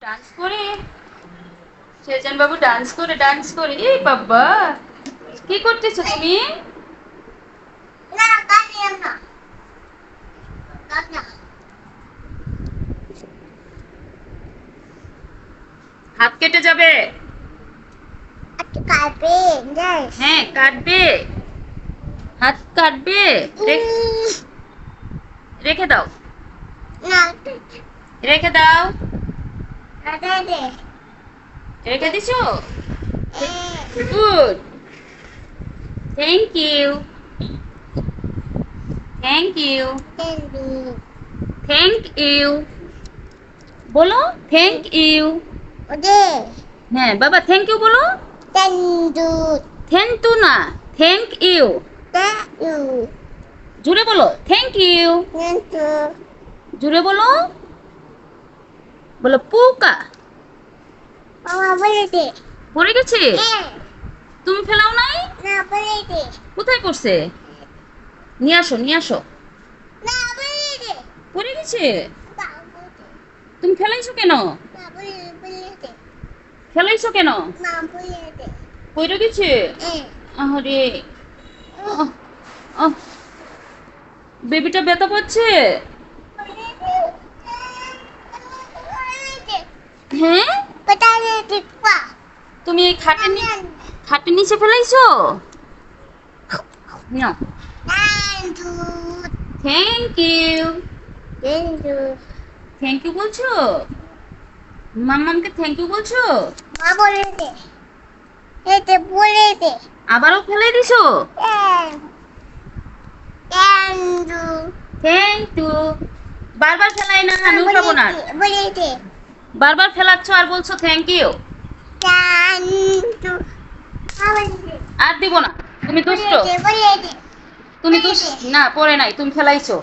Dance করে সেজান বাবু dance করে এই বাবা কি করতেছো তুমি? না কাটিও না কাটা হাত কেটে যাবে। আচ্ছা কাটবে যাস হ্যাঁ কাটবে, হাত কাটবে। রেখে দাও, না রেখে দাও। কাটা দে রেখে দিছো? Good, thank you, thank you, তেন্ডু থ্যাংক ইউ। বলো থ্যাংক ইউ। ওদে হ্যাঁ বাবা থ্যাংক ইউ বলো। তেন্ডু থ্যাংক টু না, থ্যাংক ইউ। তেন্ডু জুড়ে বলো থ্যাংক ইউ। তেন্ডু জুড়ে বলো, বলো পুকা। মামা বলে দে পড়ে গেছে? তুমি ফেলাও নাই? না বলে দে কোথায় পড়ছে? নিয়ে আসো, নিয়ে আসো। না বলে দে পড়ে গেছে? বাবু দে তুমি ফেলাইছো কেন? না বলে দে ফেলাইছো কেন? না বলে দে পড়ে গেছে? আরে আহ, আহ, বেবিটা ব্যথা পাচ্ছে? হ্যাঁ তুমি এই খাটের নিচে ফেলাইছো? নাও, থ্যাংক ইউ। থ্যাংক ইউ বলছো? মাম্মামকে থ্যাংক ইউ বলছো? আবারও ফেলাই দিছো? Thank you. বারবার ফেলাই না, আমি উঠাবো না। বারবার ফেলাচ্ছ আর বলছো থ্যাংক ইউ। আর দিব না, তুমি দুষ্ট। তুমি দুষ্ট না, পড়ে নাই, তুমি ফেলাইছো।